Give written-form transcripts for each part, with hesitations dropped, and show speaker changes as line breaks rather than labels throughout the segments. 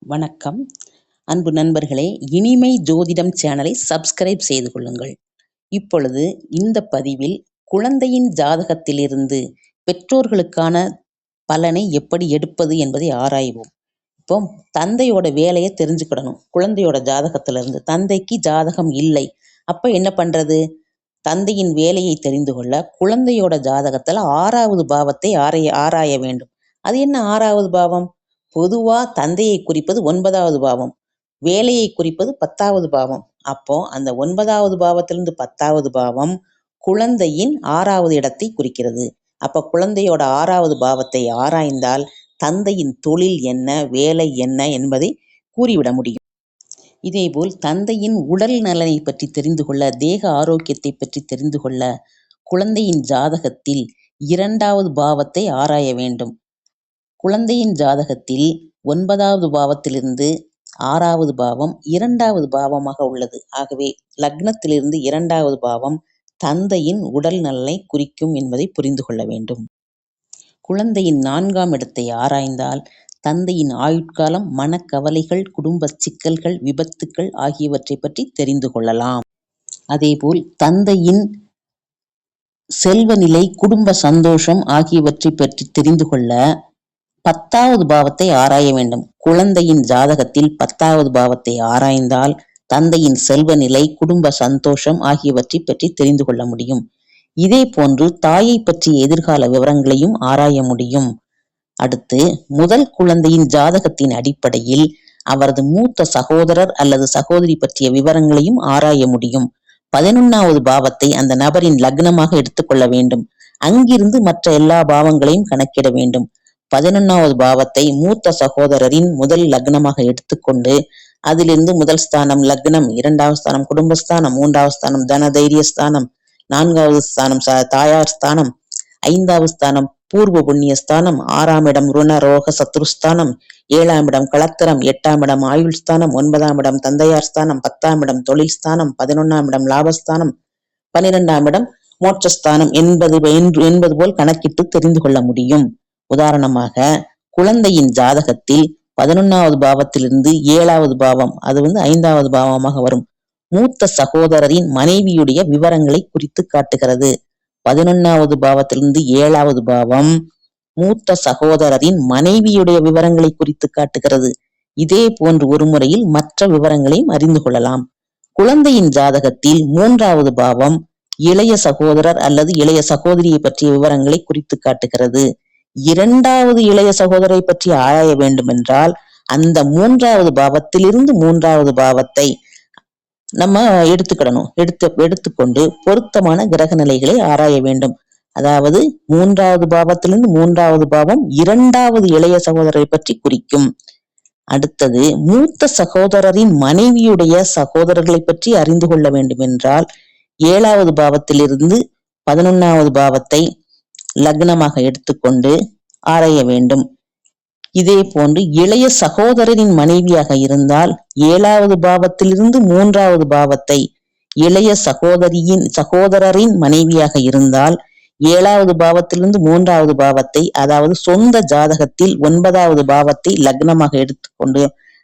வணக்கம் அன்பு நண்பர்களே, இனிமை ஜோதிடம் சேனலை சப்ஸ்கிரைப் செய்து கொள்ளுங்கள். இப்பொழுது இந்த பதிவில் குழந்தையின் ஜாதகத்திலிருந்து பெற்றோர்களுக்கான பலனை எப்படி எடுப்பது என்பதை ஆராய்வோம். இப்போ தந்தையோட வேலையை தெரிஞ்சுக்கிடணும். குழந்தையோட ஜாதகத்திலிருந்து தந்தைக்கு ஜாதகம் இல்லை, அப்ப என்ன பண்றது? தந்தையின் வேலையை தெரிந்து கொள்ள குழந்தையோட ஜாதகத்துல 6வது பாவத்தை ஆராய வேண்டும். அது என்ன 6வது பாவம்? பொதுவா தந்தையை குறிப்பது 9வது பாவம், வேலையை குறிப்பது 10வது பாவம். அப்போ அந்த 9வது பாவத்திலிருந்து 10வது பாவம் குழந்தையின் 6வது இடத்தை குறிக்கிறது. அப்ப குழந்தையோட 6வது பாவத்தை ஆராய்ந்தால் தந்தையின் தொழில் என்ன, வேலை என்ன என்பதை கூறிவிட முடியும். இதேபோல் தந்தையின் உடல் நலனை பற்றி தெரிந்து கொள்ள, தேக ஆரோக்கியத்தை பற்றி தெரிந்து கொள்ள குழந்தையின் ஜாதகத்தில் 2வது பாவத்தை ஆராய வேண்டும். குழந்தையின் ஜாதகத்தில் 9வது பாவத்திலிருந்து 6வது பாவம் 2வது பாவமாக உள்ளது. ஆகவே லக்னத்திலிருந்து 2வது பாவம் தந்தையின் உடல் நலனை குறிக்கும் என்பதை புரிந்து கொள்ள வேண்டும். குழந்தையின் 4ஆம் இடத்தை ஆராய்ந்தால் தந்தையின் ஆயுட்காலம், மனக்கவலைகள், குடும்ப சிக்கல்கள், விபத்துக்கள் ஆகியவற்றை பற்றி தெரிந்து கொள்ளலாம். அதேபோல் தந்தையின் செல்வ நிலை, குடும்ப சந்தோஷம் ஆகியவற்றை பற்றி தெரிந்து கொள்ள 10வது பாவத்தை ஆராய வேண்டும். குழந்தையின் ஜாதகத்தில் 10வது பாவத்தை ஆராய்ந்தால் தந்தையின் செல்வ நிலை, குடும்ப சந்தோஷம் ஆகியவற்றை பற்றி தெரிந்து கொள்ள முடியும். இதே போன்று தாயை பற்றிய எதிர்கால விவரங்களையும் ஆராய முடியும். அடுத்து முதல் குழந்தையின் ஜாதகத்தின் அடிப்படையில் அவரது மூத்த சகோதரர் அல்லது சகோதரி பற்றிய விவரங்களையும் ஆராய முடியும். 11வது பாவத்தை அந்த நபரின் லக்னமாக எடுத்துக்கொள்ள வேண்டும். அங்கிருந்து மற்ற எல்லா பாவங்களையும் கணக்கிட வேண்டும். 11வது பாவத்தை மூத்த சகோதரரின் முதல் லக்னமாக எடுத்துக்கொண்டு அதிலிருந்து முதல் ஸ்தானம் லக்னம், 2வது ஸ்தானம் குடும்பஸ்தானம், 3வது ஸ்தானம் தன தைரிய ஸ்தானம், 4வது ஸ்தானம் தாயார் ஸ்தானம், 5வது ஸ்தானம் பூர்வ புண்ணிய ஸ்தானம், 6ஆம் இடம் ருண ரோக சத்ருஸ்தானம், 7ஆம் இடம் களத்திரம், 8ஆம் இடம் ஆயுள் ஸ்தானம், 9ஆம் இடம் தந்தையார் ஸ்தானம், 10ஆம் இடம் தொழில் ஸ்தானம், 11ஆம் இடம் லாபஸ்தானம், 12ஆம் இடம் மோட்சஸ்தானம் என்பது போல் கணக்கிட்டு தெரிந்து கொள்ள முடியும். உதாரணமாக குழந்தையின் ஜாதகத்தில் 11வது பாவத்திலிருந்து 7வது பாவம், அது 5வது பாவமாக வரும், மூத்த சகோதரரின் மனைவியுடைய விவரங்களை குறித்து காட்டுகிறது. 11வது பாவத்திலிருந்து 7வது பாவம் மூத்த சகோதரரின் மனைவியுடைய விவரங்களை குறித்து காட்டுகிறது. இதே போன்று ஒரு முறையில் மற்ற விவரங்களையும் அறிந்து கொள்ளலாம். குழந்தையின் ஜாதகத்தில் 3வது பாவம் இளைய சகோதரர் அல்லது இளைய சகோதரியை பற்றிய விவரங்களை குறித்து காட்டுகிறது. 2வது இளைய சகோதரை பற்றி ஆராய வேண்டும் என்றால் அந்த 3வது பாவத்திலிருந்து 3வது பாவத்தை நம்ம எடுத்துக்கொண்டு பொருத்தமான கிரக நிலைகளை ஆராய வேண்டும். அதாவது 3வது பாவத்திலிருந்து 3வது பாவம் 2வது இளைய சகோதரரை பற்றி குறிக்கும். அடுத்தது மூத்த சகோதரரின் மனைவியுடைய சகோதரர்களை பற்றி அறிந்து கொள்ள வேண்டும் என்றால் 7வது பாவத்திலிருந்து 11வது பாவத்தை லக்னமாக எடுத்துக்கொண்டு ஆராய வேண்டும். இதே போன்று இளைய சகோதரரின் மனைவியாக இருந்தால் 7வது பாவத்திலிருந்து 3வது பாவத்தை, இளைய சகோதரரின் மனைவியாக இருந்தால் 7வது பாவத்திலிருந்து 3வது பாவத்தை, அதாவது சொந்த ஜாதகத்தில் 9வது பாவத்தை லக்னமாக எடுத்துக்கொண்டு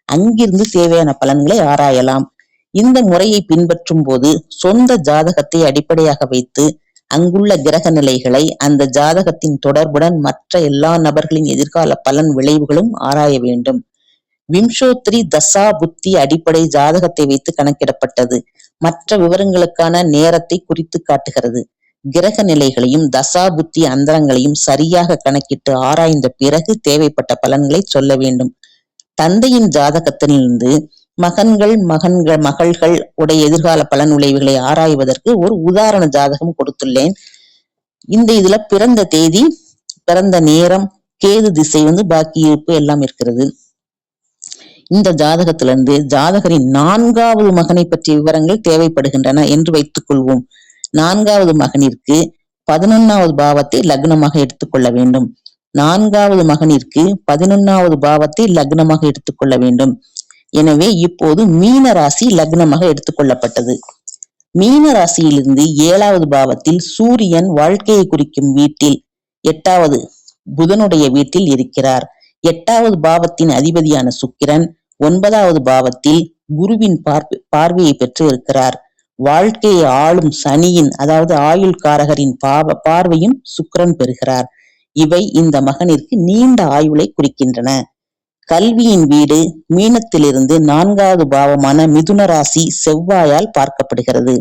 அங்கிருந்து தேவையான பலன்களை ஆராயலாம். இந்த முறையை பின்பற்றும் போது சொந்த ஜாதகத்தை அடிப்படையாக வைத்து அங்குள்ள கிரக நிலைகளை, அந்த ஜாதகத்தின் தொடர்புடன் மற்ற எல்லா நபர்களின் எதிர்கால பலன் விளைவுகளும் ஆராய வேண்டும். விம்சோத்ரி தசா புத்தி அடிப்படை ஜாதகத்தை வைத்து கணக்கிடப்பட்டது. மற்ற விவரங்களுக்கான நேரத்தை குறித்து காட்டுகிறது. கிரக நிலைகளையும் தசா புத்தி அந்தரங்களையும் சரியாக கணக்கிட்டு ஆராய்ந்த பிறகு தேவைப்பட்ட பலன்களை சொல்ல வேண்டும். தந்தையின் ஜாதகத்திலிருந்து மகள்கள் உடைய எதிர்கால பலன் விளைவுகளை ஆராய்வதற்கு ஒரு உதாரண ஜாதகம் கொடுத்துள்ளேன். இந்த இதுல பிறந்த தேதி, பிறந்த நேரம், கேது திசை பாக்கி இருப்பு எல்லாம் இருக்கிறது. இந்த ஜாதகத்திலிருந்து ஜாதகரின் 4வது மகனை பற்றிய விவரங்கள் தேவைப்படுகின்றன என்று வைத்துக் கொள்வோம். 4வது மகனிற்கு 11வது பாவத்தை லக்னமாக எடுத்துக்கொள்ள வேண்டும். 4வது மகனிற்கு 11வது பாவத்தை லக்னமாக எடுத்துக்கொள்ள வேண்டும். எனவே இப்போது மீன ராசி லக்னமாக எடுத்துக்கொள்ளப்பட்டது. மீன ராசியிலிருந்து 7வது பாவத்தில் சூரியன் வாழ்க்கையை குறிக்கும் வீட்டில் 8வது புதனுடைய வீட்டில் இருக்கிறார். 8வது பாவத்தின் அதிபதியான சுக்கிரன் 9வது பாவத்தில் குருவின் பார்வையை பெற்று இருக்கிறார். வாழ்க்கையை ஆளும் சனியின் அதாவது ஆயுள் காரகரின் பார்வையும் சுக்கிரன் பெறுகிறார். இவை இந்த மகனிற்கு நீண்ட ஆயுளை குறிக்கின்றன. கல்வியின் வீடு மீனத்திலிருந்து 4வது பாவமான மிதுன ராசி செவ்வாயால் பார்க்கப்படுகிறது.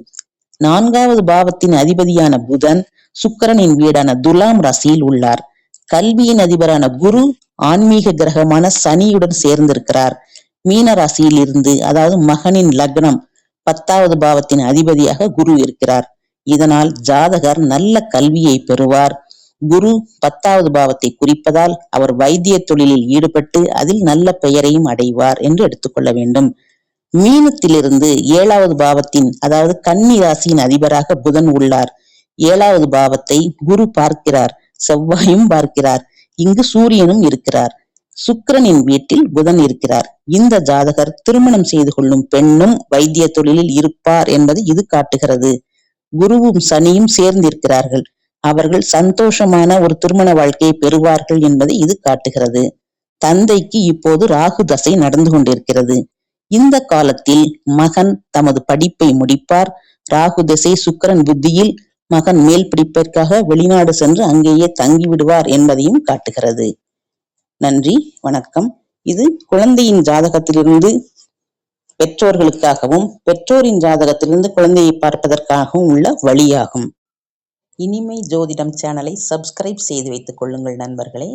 4வது பாவத்தின் அதிபதியான புதன் சுக்கிரனின் வீடான துலாம் ராசியில் உள்ளார். கல்வியின் அதிபரான குரு ஆன்மீக கிரகமான சனியுடன் சேர்ந்திருக்கிறார். மீன ராசியில் இருந்து அதாவது மகனின் லக்னம் 10வது பாவத்தின் அதிபதியாக குரு இருக்கிறார். இதனால் ஜாதகர் நல்ல கல்வியை பெறுவார். குரு 10வது பாவத்தை குறிப்பதால் அவர் வைத்திய தொழிலில் ஈடுபட்டு அதில் நல்ல பெயரையும் அடைவார் என்று எடுத்துக்கொள்ள வேண்டும். மீனத்திலிருந்து 7வது பாவத்தின் அதாவது கன்னி ராசியின் அதிபராக புதன் உள்ளார். 7வது பாவத்தை குரு பார்க்கிறார், செவ்வாயும் பார்க்கிறார். இங்கு சூரியனும் இருக்கிறார். சுக்கிரனின் வீட்டில் புதன் இருக்கிறார். இந்த ஜாதகர் திருமணம் செய்து கொள்ளும் பெண்ணும் வைத்திய தொழிலில் இருப்பார் என்பது இது காட்டுகிறது. குருவும் சனியும் சேர்ந்திருக்கிறார்கள். அவர்கள் சந்தோஷமான ஒரு திருமண வாழ்க்கையை பெறுவார்கள் என்பதை இது காட்டுகிறது. தந்தைக்கு இப்போது ராகு தசை நடந்து கொண்டிருக்கிறது. இந்த காலத்தில் மகன் தமது படிப்பை முடிப்பார். ராகு திசை சுக்கிரன் புத்தியில் மகன் மேல் படிப்பிற்காக வெளிநாடு சென்று அங்கேயே தங்கிவிடுவார் என்பதையும் காட்டுகிறது. நன்றி, வணக்கம். இது குழந்தையின் ஜாதகத்திலிருந்து பெற்றோர்களுக்காகவும் பெற்றோரின் ஜாதகத்திலிருந்து குழந்தையை பார்ப்பதற்காகவும் உள்ள வழியாகும். இனிமை ஜோதிடம் சேனலை சப்ஸ்கிரைப் செய்து வைத்துக் கொள்ளுங்கள் நண்பர்களே.